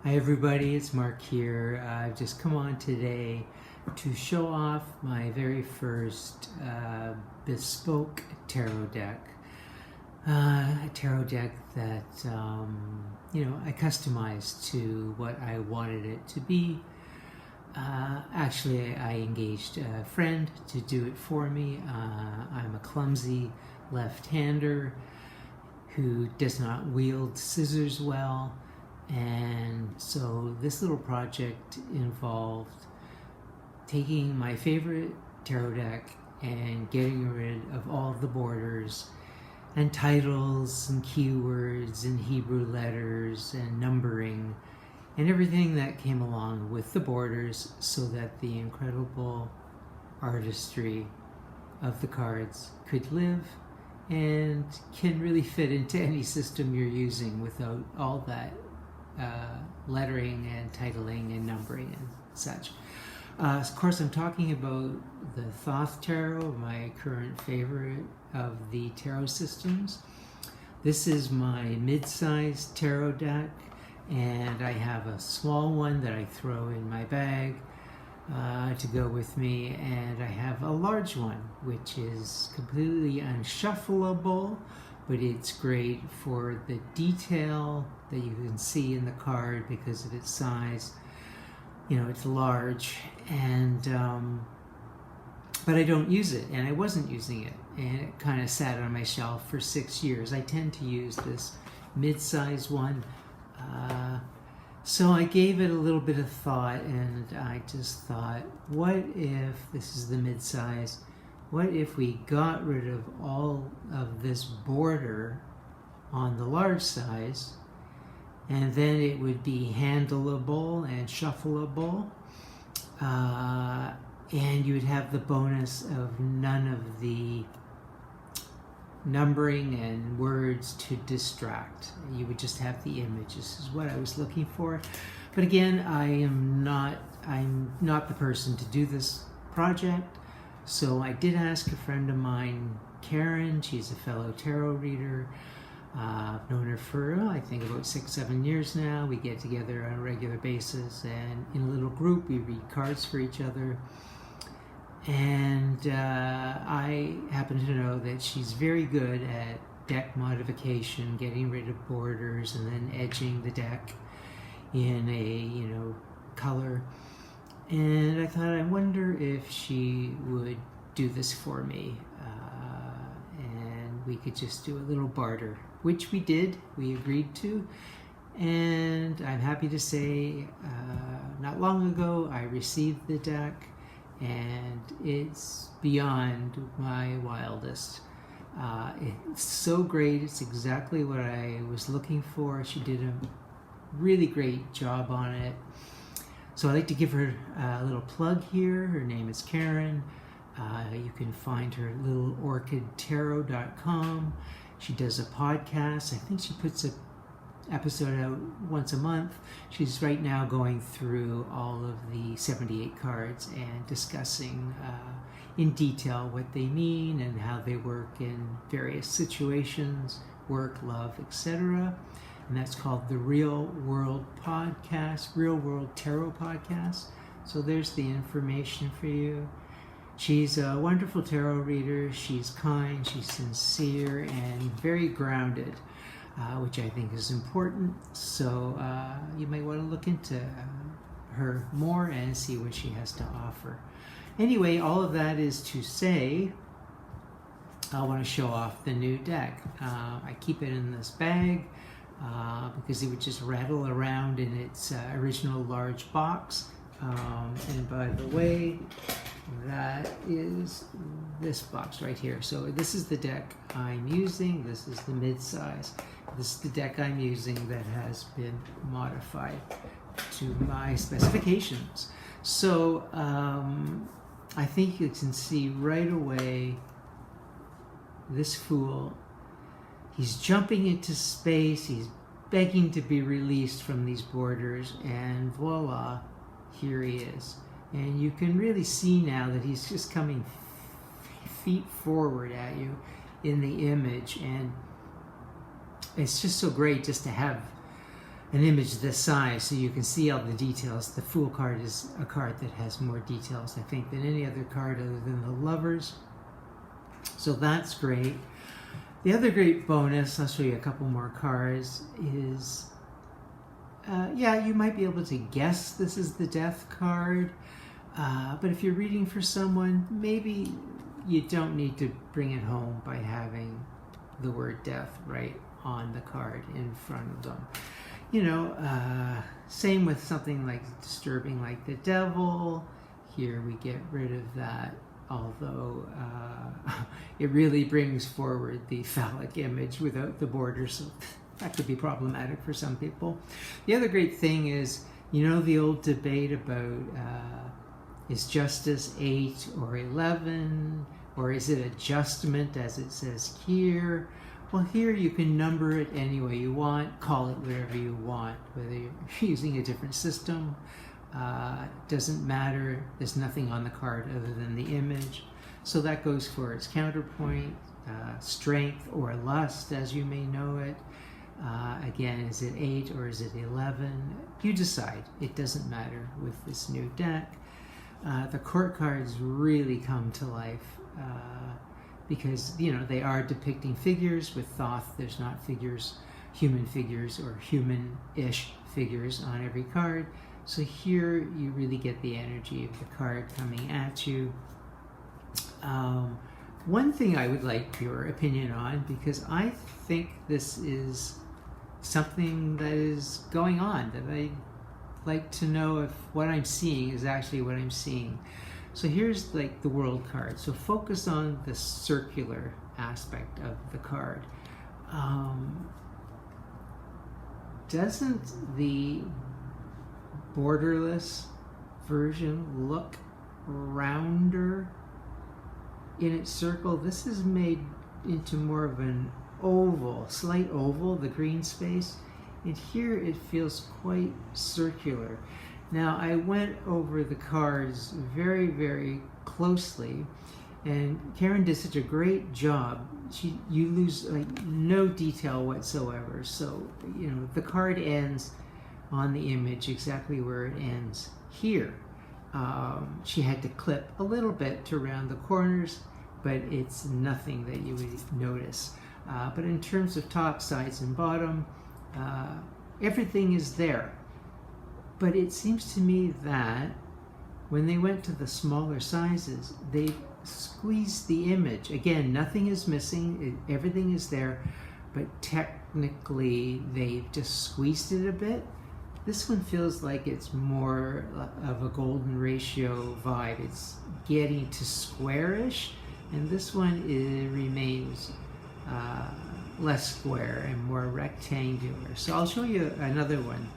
Hi everybody, it's Mark here. I've just come on today to show off my very first bespoke tarot deck. A tarot deck that, I customized to what I wanted it to be. Actually, I engaged a friend to do it for me. I'm a clumsy left-hander who does not wield scissors well. And so this little project involved taking my favorite tarot deck and getting rid of all of the borders and titles and keywords and Hebrew letters and numbering and everything that came along with the borders, so that the incredible artistry of the cards could live and can really fit into any system you're using without all that lettering and titling and numbering and such. Of course, I'm talking about the Thoth Tarot, my current favorite of the tarot systems. This is my mid-sized tarot deck, and I have a small one that I throw in my bag to go with me, and I have a large one which is completely unshuffleable, but it's great for the detail that you can see in the card because of its size. It's large, and but I don't use it, and I wasn't using it, and it kind of sat on my shelf for 6 years. I tend to use this mid-size one, so I gave it a little bit of thought, and I just thought, what if this is the mid-size? What if we got rid of all of this border on the large size, and then it would be handleable and shuffleable, and you would have the bonus of none of the numbering and words to distract. You would just have the image. This is what I was looking for. But again, I'm not the person to do this project. So I did ask a friend of mine, Karen. She's a fellow tarot reader. I've known her for, I think, about 6-7 years now. We get together on a regular basis, and in a little group we read cards for each other. And I happen to know that she's very good at deck modification, getting rid of borders and then edging the deck in a color. And I thought, I wonder if she would do this for me, and we could just do a little barter, which we did. We agreed to, and I'm happy to say not long ago I received the deck, and it's beyond my wildest. It's so great. It's exactly what I was looking for. She did a really great job on it. So I'd like to give her a little plug here. Her name is Karen. You can find her at littleorchidtarot.com. She does a podcast. I think she puts an episode out once a month. She's right now going through all of the 78 cards and discussing in detail what they mean and how they work in various situations, work, love, etc. And that's called the Real World Podcast, Real World Tarot Podcast. So there's the information for you. She's a wonderful tarot reader. She's kind, she's sincere, and very grounded, which I think is important. So you might want to look into her more and see what she has to offer. Anyway, all of that is to say, I want to show off the new deck. I keep it in this bag because it would just rattle around in its original large box. And by the way, that is this box right here. So this is the deck I'm using. This is the mid-size. This is the deck I'm using that has been modified to my specifications. So I think you can see right away this fool. He's jumping into space. He's begging to be released from these borders, and voila, here he is. And you can really see now that he's just coming feet forward at you in the image, and it's just so great just to have an image this size so you can see all the details. The Fool card is a card that has more details, I think, than any other card other than the Lovers. So that's great. The other great bonus, I'll show you a couple more cards, is, yeah, you might be able to guess this is the Death card, but if you're reading for someone, maybe you don't need to bring it home by having the word death right on the card in front of them. You know, same with something like disturbing like the devil. Here we get rid of that, although it really brings forward the phallic image without the border, so that could be problematic for some people. The other great thing is, you know, the old debate about is justice 8 or 11, or is it adjustment as it says here? Well, here you can number it any way you want, call it whatever you want, whether you're using a different system. Doesn't matter. There's nothing on the card other than the image. So that goes for its counterpoint, strength or lust, as you may know it. Again, is it 8 or is it 11? You decide. It doesn't matter with this new deck. The court cards really come to life because, you know, they are depicting figures. With Thoth, there's not figures, human figures or human-ish figures on every card. So here you really get the energy of the card coming at you. One thing I would like your opinion on, because I think this is something that is going on, that I'd like to know if what I'm seeing is actually what I'm seeing. So here's like the World card. So focus on the circular aspect of the card. Doesn't the borderless version look rounder in its circle? This is made into more of an oval, slight oval, the green space, and here it feels quite circular. Now, I went over the cards very, very closely, and Karen did such a great job. You lose like no detail whatsoever. So, you know, the card ends on the image exactly where it ends here. She had to clip a little bit to round the corners, but it's nothing that you would notice. But in terms of top, sides, and bottom, everything is there. But it seems to me that when they went to the smaller sizes, they squeezed the image. Again, nothing is missing, everything is there, but technically they've just squeezed it a bit. This one feels like it's more of a golden ratio vibe. It's getting to squarish, and this one remains less square and more rectangular. So I'll show you another one.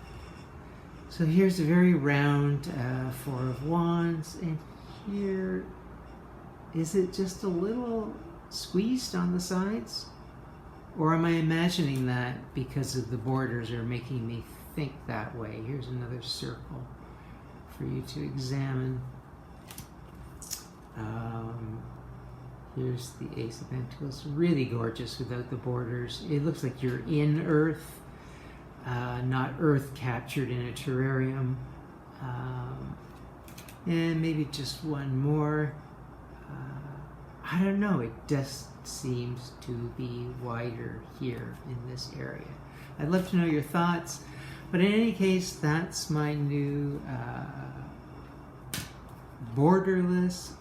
So here's a very round 4 of Wands, and here, is it just a little squeezed on the sides? Or am I imagining that because of the borders are making me think that way? Here's another circle for you to examine. Here's the Ace of Pentacles, really gorgeous without the borders. It looks like you're in Earth. Not Earth captured in a terrarium. And maybe just one more. I don't know, it just seems to be wider here in this area. I'd love to know your thoughts, but in any case, that's my new borderless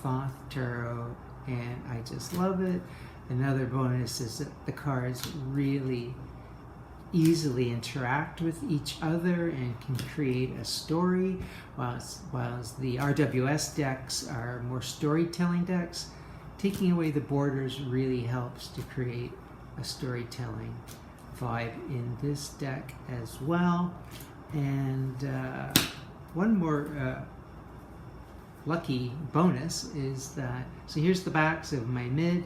Thoth Tarot, and I just love it. Another bonus is that the cards really easily interact with each other and can create a story, whilst the RWS decks are more storytelling decks. Taking away the borders really helps to create a storytelling vibe in this deck as well. And one more lucky bonus is that, so here's the backs of my mid.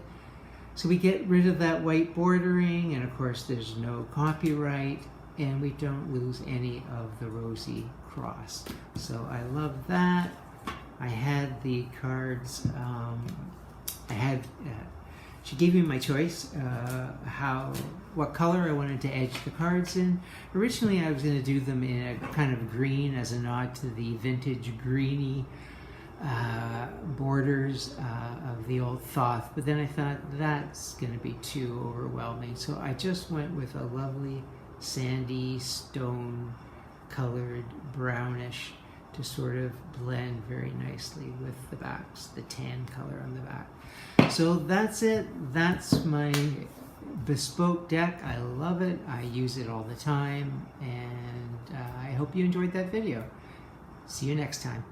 So we get rid of that white bordering, and of course there's no copyright, and we don't lose any of the rosy cross. So I love that. I had the cards, she gave me my choice, how what color I wanted to edge the cards in. Originally I was going to do them in a kind of green as a nod to the vintage greeny borders of the old Thoth, but then I thought that's going to be too overwhelming, so I just went with a lovely sandy stone colored brownish to sort of blend very nicely with the backs, the tan color on the back. So that's it. That's my bespoke deck. I love it. I use it all the time, and I hope you enjoyed that video. See you next time.